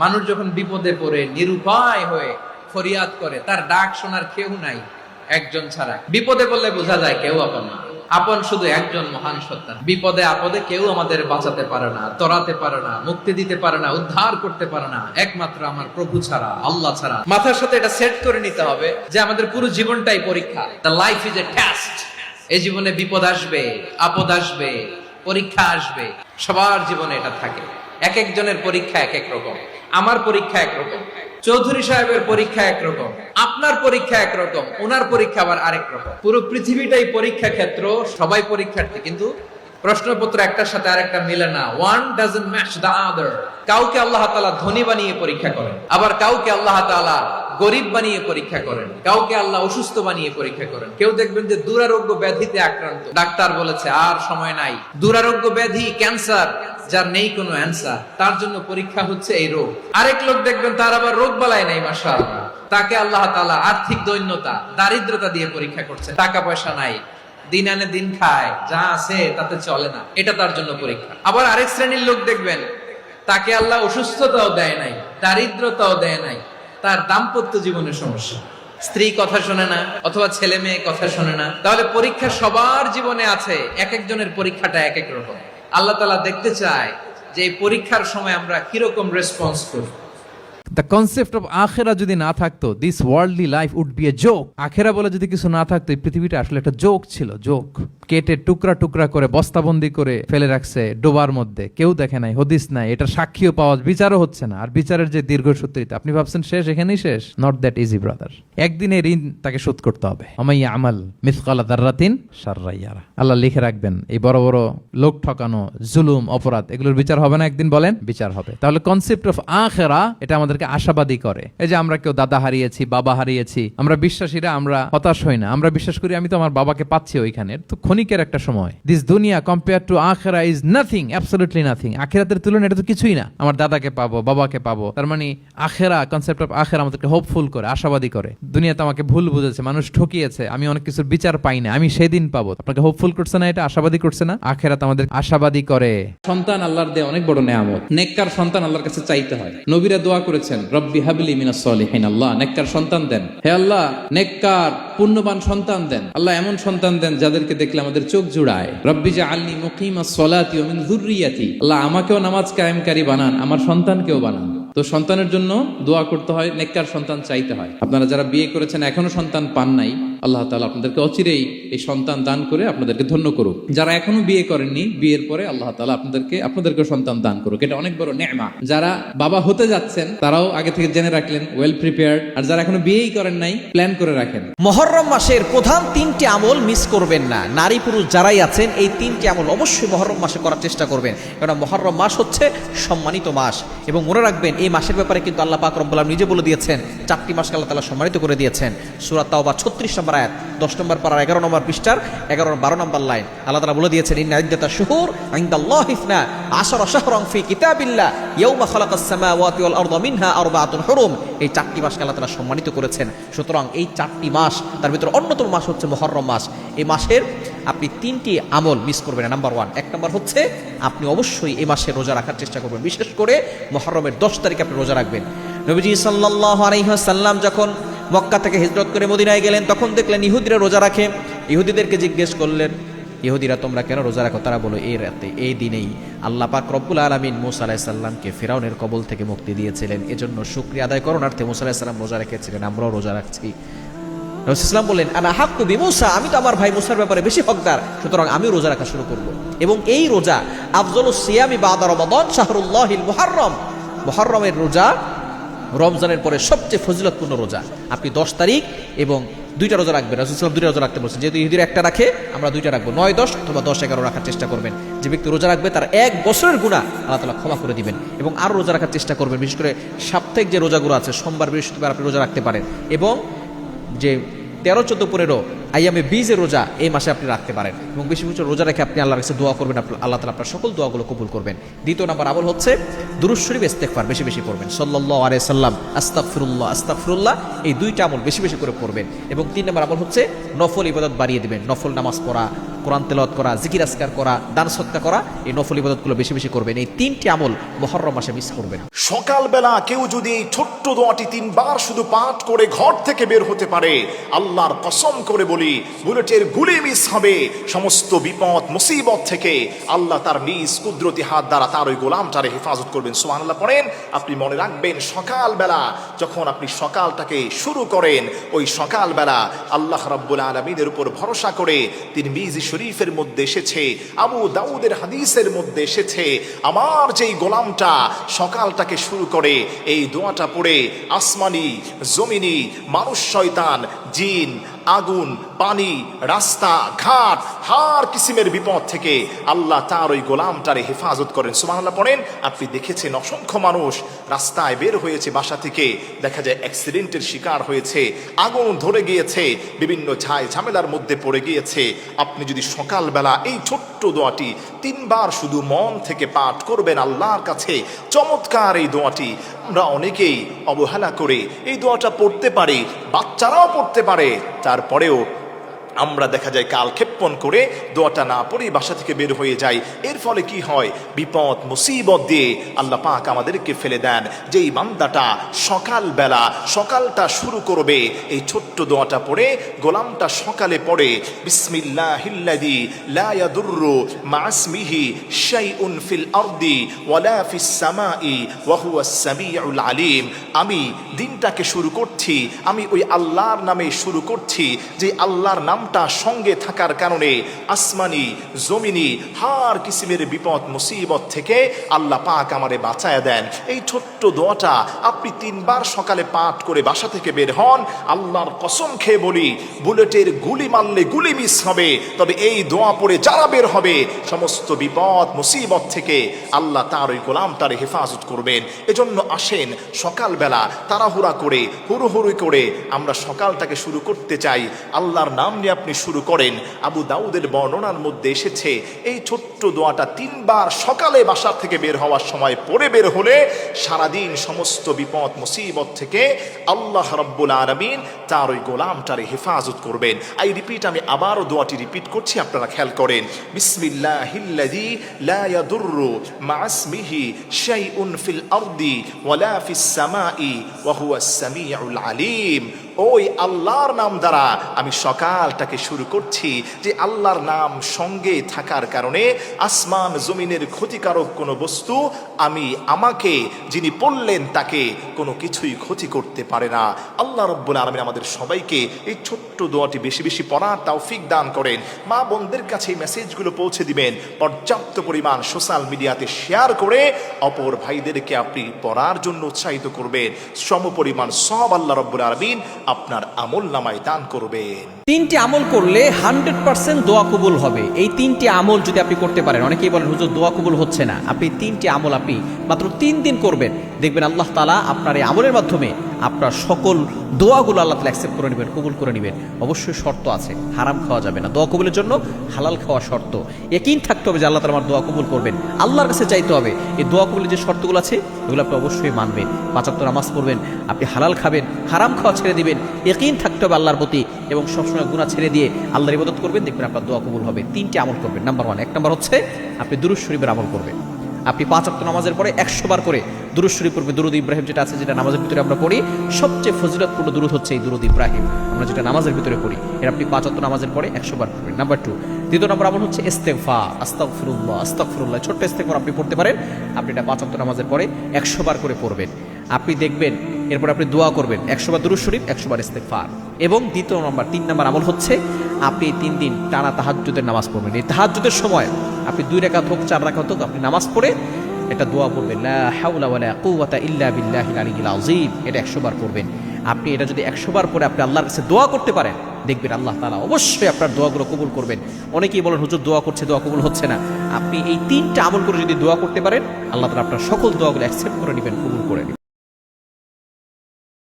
মানুষ যখন বিপদে পড়ে নিরুপায় হয়ে ফরিয়াদ করে, তার ডাক শোনার কেউ নাই একজন ছাড়া। বিপদে পড়লে বোঝা যায় কেউ আপন না, আপন শুধু একজন মহান সত্তা। বিপদে আপদে কেউ আমাদের বাঁচাতে পারে না, তরাতে পারে না, মুক্তি দিতে পারে না, উদ্ধার করতে পারে না, একমাত্র আমার প্রভু ছাড়া, আল্লাহ ছাড়া। মাথার সাথে এটা সেট করে নিতে হবে যে আমাদের পুরো জীবনটাই পরীক্ষা। The life is a test. এই জীবনে বিপদ আসবে, আপদ আসবে, পরীক্ষা আসবে, সবার জীবনে এটা থাকে। এক একজনের পরীক্ষা এক এক রকম। আমার পরীক্ষা একরকম, চৌধুরী সাহেবের পরীক্ষা একরকম, আপনার পরীক্ষা একরকম, ওনার পরীক্ষা আবার আরেক রকম। পুরো পৃথিবীটাই পরীক্ষা ক্ষেত্র, সবাই পরীক্ষার্থী, কিন্তু প্রশ্নপত্র একটার সাথে আরেকটা মিলে না। One doesn't match the other. কাউকে আল্লাহ তাআলা ধনী বানিয়ে পরীক্ষা করেন, আবার কাউকে আল্লাহ তাআলা গরিব বানিয়ে পরীক্ষা করেন, কাউকে আল্লাহ অসুস্থ বানিয়ে পরীক্ষা করেন। কেউ দেখবেন যে দুরারোগ্য ব্যাধিতে আক্রান্ত, ডাক্তার বলেছে আর সময় নাই, দুরারোগ্য ব্যাধি, ক্যান্সার, যার নেই কোনো অ্যান্সার, তার জন্য পরীক্ষা হচ্ছে এই রোগ। আরেক লোক দেখবেন তার আবার রোগ বালাই নাই, মাশাআল্লাহ, তাকে আল্লাহ তাআলা আর্থিক দৈন্যতা, দারিদ্রতা দিয়ে পরীক্ষা করছে। টাকা পয়সা নাই, দিন আনে দিন খায়, যা আছে তাতে চলে না, এটা তার জন্য পরীক্ষা। আবার আরেক শ্রেণীর লোক দেখবেন তাকে আল্লাহ অসুস্থতাও দেয় নাই, দারিদ্রতাও দেয় নাই, তার দাম্পত্য জীবনের সমস্যা, স্ত্রী কথা শোনে না, অথবা ছেলে মেয়ে কথা শোনে না। তাহলে পরীক্ষা সবার জীবনে আছে, এক একজনের পরীক্ষাটা এক এক রকম। আল্লাহ তাআলা দেখতে চায় যে এই পরীক্ষার সময় আমরা কিরকম রেসপন্স করি। The concept of আখেরা যদি না থাকতো, this worldly life would be a joke. আখেরা বলে যদি কিছু না থাকতো, এই পৃথিবীটা আসলে একটা জোক ছিল, জোক। কেটে টুকরা টুকরা করে বস্তাবন্দি করে ফেলে রাখছে ডোবার মধ্যে, কেউ দেখে নাই, হদিস নাই, এটা সাক্ষীও পাওয়া, বিচারও হচ্ছে না। আর বিচারের যে দীর্ঘসূত্রিতা, আপনি ভাবছেন শেষ, এখানেই শেষ? Not that easy brother. একদিনে ঋণ তাকে শোধ করতে হবে। আমাইয়া আমাল মিসকালা দাররাতিন শাররা ইয়ারা। আল্লাহ লিখে রাখবেন, এই বড় বড় লোক ঠকানো, জুলুম, অপরাধ, এগুলোর বিচার হবে না একদিন? বলেন, বিচার হবে। তাহলে কনসেপ্ট অফ আখেরা, এটা আমাদেরকে আশাবাদী করে। এই যে আমরা কেউ দাদা হারিয়েছি, বাবা হারিয়েছি, আমরা বিশ্বাসীরা আমরা হতাশ হই না, আমরা বিশ্বাস করি আমি তো আমার বাবাকে পাচ্ছি ওইখানে, তো ক্ষণিকের একটা সময়। দিস দুনিয়া কম্পেয়ার টু আখেরা ইজ নাথিং, অ্যাবসলিউটলি নাথিং। আখেরাতের তুলনায় এটা তো কিছুই না। আমার দাদাকে পাবো, বাবাকে পাবো, তার মানে আখেরা, কনসেপ্ট অফ আখেরা আমাদেরকে হোপফুল করে, আশাবাদী করে। দুনিয়াতে আমাকে ভুল বুঝেছে, মানুষ ঠকিয়েছে, আমি অনেক কিছুর বিচার পাই না, আমি সেদিন পাবো। আপনাকে হোপফুল করছে না, এটা আশাবাদী করছে না? আখেরাত আমাদের আশাবাদী করে। সন্তান আল্লাহর দেয়া অনেক বড় নেয়ামত। নেককার সন্তান আল্লাহর কাছে চাইতে হয়। নবীরা দোয়া করেছেন, রব্বি হাবলি মিনাস সলিহিন, আল্লাহ নেককার সন্তান দেন, হে আল্লাহ নেককার পুণ্যবান সন্তান দেন, আল্লাহ এমন সন্তান দেন যাদেরকে দেখলে আমাদের চোখ জুড়ায়। রব্বি জাআলনি মুকিমাস সলাতি ওয়া মিন যুররিয়াতি, আল্লাহ আমাকেও নামাজ কায়েমকারী বানান, আমার সন্তানকেও বানান। তো সন্তানের জন্য দোয়া করতে হয়, নেককার সন্তান চাইতে হয়। আপনারা যারা বিয়ে করেছেন এখনো সন্তান পান নাই, আল্লাহ তাআলা আপনাদেরকে অচিরেই এই সন্তান দান করে আপনাদেরকে ধন্য করুক। যারা এখনো বিয়ে করেননি, বিয়ের পরে আল্লাহ তাআলা আপনাদেরকে সন্তান দান করুক, এটা অনেক বড় নেয়ামত। যারা বাবা হতে যাচ্ছেন তারাও আগে থেকে জেনে রাখলেন, ওয়েল প্রিপেয়ার্ড। আর যারা এখনো বিয়েই করেন নাই, প্ল্যান করে রাখেন। মুহররম মাসের প্রধান তিনটি আমল মিস করবেন না। নারী পুরুষ যারাই আছেন, এই তিনটি আমল অবশ্যই মুহররম মাসে করার চেষ্টা করবেন, কারণ মুহররম মাস হচ্ছে সম্মানিত মাস। এবং মনে রাখবেন, এই মাসের ব্যাপারে কিন্তু আল্লাহ পাক রব্বুল আলামিন নিজে বলে দিয়েছেন, 4টি মাসকে আল্লাহ তাআলা সম্মানিত করে দিয়েছেন। সূরা তাওবা 36 নম্বর আয়াত, 10 নম্বর পারার 11 নম্বর পৃষ্ঠার 11-12 নম্বর লাইন, আল্লাহ তাআলা বলে দিয়েছেন, ইন্না ইদ্দাতাশ শুহুর ইনদাল্লাহি 12 শাহরান ফি কিতাবিল্লাহ ইয়াওমা খালাকাস সামাওয়াতি ওয়াল আরদা মিনহা আরবাআতুন হুরুম। এই 4টি মাসকে আল্লাহ তাআলা সম্মানিত করেছেন। সুতরাং এই 4টি মাস, তার ভিতরে অন্যতম মাস হচ্ছে মুহররম মাস। এই মাসের আপনি 3টি আমল মিস করবেন না। নাম্বার 1, এক নম্বর হচ্ছে আপনি অবশ্যই এই মাসে রোজা রাখার চেষ্টা করবেন। বিশেষ করে মুহররমের 10 তারিখে আপনি রোজা রাখবেন। নবীজি সাল্লাল্লাহু আলাইহি ওয়াসাল্লাম যখন মক্কা থেকে হিজরত করে মদিনায় গেলেন, তখন দেখলেন ইহুদিরা রোজা রাখে। ইহুদিদেরকে জিজ্ঞেস করলেন, ইহুদিরা তোমরা কেন রোজা রাখো? তারা বলো, এই রাতে, এই দিনেই আল্লাহ পাক রব্বুল আলামিন মুসা আলাইহিস সালামকে ফিরআউনের কবল থেকে মুক্তি দিয়েছিলেন, এজন্য শুকরিয়া আদায় করণার্থে মুসা আলাইহিস সালাম রোজা রেখেছিলেন, আমরাও রোজা রাখছি। রাসূলুল্লাহ সাল্লাল্লাহু বললেন, আনা হাক্কু বিমূসা, আমি তো আমার ভাই মুসার ব্যাপারে বেশি হকদার, সুতরাং আমিও রোজা রাখা শুরু করব। এবং এই রোজা আফযলুস সিয়ামি বাদা রমাদান শাহরুল্লাহিল মুহাররম, মুহররমের রোজা রমজানের পরে সবচেয়ে ফজিলতপূর্ণ রোজা। আপনি 10 তারিখ এবং 2টা রোজা রাখবেন। রাসূলুল্লাহ সাল্লাল্লাহু 2টা রোজা রাখতে বলছেন, যেহেতু ইহুদিরা একটা রাখে, আমরা 2টা রাখবো। 9-10 অথবা 10-11 রাখার চেষ্টা করবেন। যে ব্যক্তি রোজা রাখবে তার 1 বছরের গুনাহ আল্লাহ তাআলা ক্ষমা করে দিবেন। এবং আরও রোজা রাখার চেষ্টা করবেন, বিশেষ করে সাপ্তাহিক যে রোজাগুলো আছে, সোমবার বৃহস্পতিবার আপনি রোজা রাখতে পারেন। এবং যে 13, 14, 15 আইয়ামে বীজের রোজা এই মাসে আপনি রাখতে পারেন এবং বেশি বেশি রোজা রেখে আপনি আল্লাহর কাছে দোয়া করবেন, আল্লাহ তাআলা আপনার সকল দোয়াগুলো কবুল করবেন। দ্বিতীয় নাম্বার আমল হচ্ছে দুরূদ শরীফ ইস্তেগফার বেশি বেশি পড়বেন, সাল্লাল্লাহু আলাইহি সাল্লাম, আস্তাগফিরুল্লাহ আস্তাগফিরুল্লাহ, এই দুইটা আমল বেশি বেশি করে পড়বেন। এবং 3 নম্বর আমল হচ্ছে নফল ইবাদত বাড়িয়ে দিবেন, নফল নামাজ পড়া, কোরআন তেলাওয়াত করা, জিকির আজকার করা, দান সদকা করা, এই নফল ইবাদতগুলো বেশি বেশি করবেন। এই 3টি আমল মুহররম মাসে মিস করবেন। সকালবেলা কেউ যদি এই ছোট্ট দোয়াটি 3 বার শুধু পাঠ করে ঘর থেকে বের হতে পারে, আল্লাহর কসম করে বলি বুলেটের গুলি মিস হবে। সমস্ত বিপদ মুসিবত থেকে আল্লাহ তার নিজ কুদরতি হাত দ্বারা তার ওই গোলামটারে হেফাজত করবেন। সুবহানাল্লাহ পড়েন। আপনি মনে রাখবেন সকালবেলা যখন আপনি সকালটাকে শুরু করেন, ওই সকালবেলা আল্লাহ রাব্বুল আলামিনের উপর ভরসা করে তিরমিজি শরীফের মধ্যে এসেছে, আবু দাউদের হাদিসের মধ্যে এসেছে, আমার যেই গোলামটা সকালটাকে শুরু করে এই দোয়াটা পড়ে আসমানি জমিনি মানুষ শয়তান জিন আগুন পানি রাস্তা ঘাট হার কিসিমের বিপদ থেকে আল্লাহ তার ওই গোলামটারে হেফাজত করেন। সুবহানাল্লাহ পড়েন। আপনি দেখেছেন অসংখ্য মানুষ রাস্তায় বের হয়েছে, বাসা থেকে দেখা যায় অ্যাক্সিডেন্টের শিকার হয়েছে, আগুন ধরে গিয়েছে, বিভিন্ন ঝামেলার মধ্যে পড়ে গিয়েছে। আপনি যদি সকালবেলা এই ছোট্ট দোয়াটি 3 বার শুধু মন থেকে পাঠ করবেন আল্লাহর কাছে, চমৎকার এই দোয়াটি আমরা অনেকেই অবহেলা করে এই দোয়াটা পড়তে পারি, বাচ্চারাও পড়তে পারে, তারপরেও আমরা দেখা যায় কালক্ষেপণ করে দোয়াটা না পড়েই বাসা থেকে বের হয়ে যাই। এর ফলে কি হয়, বিপদ মুসিবত দিয়ে আল্লাহ পাক আমাদেরকে ফেলে দেন। যেই বান্দাটা সকালবেলা সকালটা শুরু করবে এই ছোট্ট দোয়াটা পড়ে, গোলামটা সকালে পড়ে বিসমিল্লাহিল্লাযী লা ইয়াদুররু মা ইসমিহি শাইউন ফিল আরদি ওয়ালা ফিস সামাই ওয়া হুয়াস সামিউল আলিম। আমি দিনটাকে শুরু করছি, আমি ওই আল্লাহর নামে শুরু করছি, যে আল্লাহর নাম সঙ্গে থাকার কারণে আসমানি জমিনি হার কিসিমের বিপদ মুসিবত থেকে আল্লাহ পাক আমারে বাঁচায় দেন। এই ছোট্ট দোয়াটা আপনি 3 বার সকালে পাঠ করে বাসা থেকে বের হন, আল্লাহর কসম খেয়ে বলি বুলেটের গুলি মারলে গুলি মিস হবে, তবে এই দোয়া পড়ে যারা বের হবে সমস্ত বিপদ মুসিবত থেকে আল্লাহ তার ওই গোলামটারে হেফাজত করবেন। এজন্য আসেন সকালবেলা তাড়াহুড়া করে হুড়োহুড়ি করে আমরা সকালটাকে শুরু করতে চাই, আল্লাহর নাম নিয়ে আপনি শুরু করেন। আবু দাউদের বর্ণনার মধ্যে এসেছে এই ছোট্ট দোয়াটা 3 বার সকালে বাসা থেকে বের হওয়ার সময় পড়ে বের হলে সারাদিন সমস্ত বিপদ মুসিবত থেকে আল্লাহ রাব্বুল আলামিন তার ওই গোলামটারে হেফাজত করবেন। আমি আবারও দোয়াটি রিপিট করছি, আপনারা খেয়াল করেন। বিসমিল্লাহিল্লাযী লা ইয়াদুররু মা ইসমিহি শাইউন ফিল আরদি ওয়ালা ফিস সামাই ওয়া হুয়াস সামিউল আলিম। ওই আল্লাহর নাম দ্বারা আমি সকালটাকে শুরু করছি, যে আল্লাহর নাম সঙ্গে থাকার কারণে আসমান জমিনের ক্ষতিকারক কোনো বস্তু আমাকে যিনি পড়লেন তাকে কোনো কিছুই ক্ষতি করতে পারে না। আল্লাহ রাব্বুল আলামিন আমাদের সবাইকে এই ছোট্ট দোয়াটি বেশি বেশি পড়ার তৌফিক দান করেন। মা বোনদের কাছে এই মেসেজগুলো পৌঁছে দিবেন, পর্যাপ্ত পরিমাণ সোশ্যাল মিডিয়াতে শেয়ার করে অপর ভাইদেরকে আপনি পড়ার জন্য উৎসাহিত করবেন। সমপরিমাণ সওয়াব আল্লাহ রাব্বুল আলামিন আপনার আমল নামায় দান করবেন। 3টি আমল করলে 100% দোয়া কবুল হবে। এই 3টি আমল যদি আপনি করতে পারেন, অনেকেই বলেন হুজুর দোয়া কবুল হচ্ছে না, আপনি 3টি আমল আপনি মাত্র 3 দিন করবেন, দেখবেন আল্লাহ তাআলা আপনার এই আমলের মাধ্যমে আপনার সকল দোয়াগুলো আল্লাহ তাআলা অ্যাকসেপ্ট করে নেবেন, কবুল করে নেবেন। অবশ্যই শর্ত আছে, হারাম খাওয়া যাবে না। দোয়া কবুলের জন্য হালাল খাওয়া শর্ত। ইয়াকিন থাকতে হবে যে আল্লাহ তাআলা আমার দোয়া কবুল করবেন, আল্লাহর কাছে চাইতে হবে। এই দোয়া কবুলের যে শর্তগুলো আছে এগুলো আপনি অবশ্যই মানবেন। 5 ওয়াক্ত নামাজ পড়বেন, আপনি হালাল খাবেন, হারাম খাওয়া ছেড়ে দিবেন, ইয়াকিন থাকতে হবে আল্লাহর প্রতি, এবং সবসময় গুনাহ ছেড়ে দিয়ে আল্লাহর ইবাদত করবেন, দেখবেন আপনার দোয়া কবুল হবে। 3টি আমল করবেন। নাম্বার 1, 1 নম্বর হচ্ছে আপনি দুরূদ শরীফের আমল করবেন। আপনি 5 ওয়াক্ত নামাজের পরে 100 বার করে দুরূদ শরীফ পড়বেন। দুরূদ ইব্রাহিম যেটা আছে, যেটা নামাজের ভিতরে আমরা পড়ি, সবচেয়ে ফজিলতপূর্ণ দুরূদ হচ্ছে এই দুরূদ ইব্রাহিম, আমরা যেটা নামাজের ভিতরে পড়ি। এর আপনি 5 ওয়াক্ত নামাজের পরে 100 বার পড়বেন। নাম্বার 2, দ্বিতীয় নম্বর আমল হচ্ছে ইস্তেগফার, আস্তাগফিরুল্লাহ আস্তাগফিরুল্লাহ। ছোট্ট ইস্তেগফার আপনি পড়তে পারেন, আপনি এটা 5 ওয়াক্ত নামাজের পরে 100 বার করে পড়বেন। আপনি দেখবেন এরপর আপনি দোয়া করবেন, 100 বার দুরূদ শরীফ, 100 বার ইস্তেগফার। এবং দ্বিতীয় নম্বর 3 নম্বর আমল হচ্ছে আপনি এই 3 দিন টানা তাহাজ্জুদের নামাজ পড়বেন। এই তাহাজ্জুদের সময় আপনি 2 রাকাত হোক 4 রাকাত হোক আপনি নামাজ পড়ে এটা দোয়া পড়বেন, লা হাওলা ওয়ালা কুওয়াতা ইল্লা বিল্লাহিল আলিয়্যিল আযীম। এটা 100 বার পড়বেন। আপনি এটা যদি 100 বার পরে আপনি আল্লাহর কাছে দোয়া করতে পারেন, দেখবেন আল্লাহ তাআলা অবশ্যই আপনার দোয়াগুলো কবুল করবেন। অনেকেই বলেন হুজুর দোয়া করছে, দোয়া কবুল হচ্ছে না। আপনি এই 3টা আমল করে যদি দোয়া করতে পারেন, আল্লাহ তাআলা আপনার সকল দোয়াগুলো অ্যাকসেপ্ট করে নেবেন, কবুল করে নেবেন।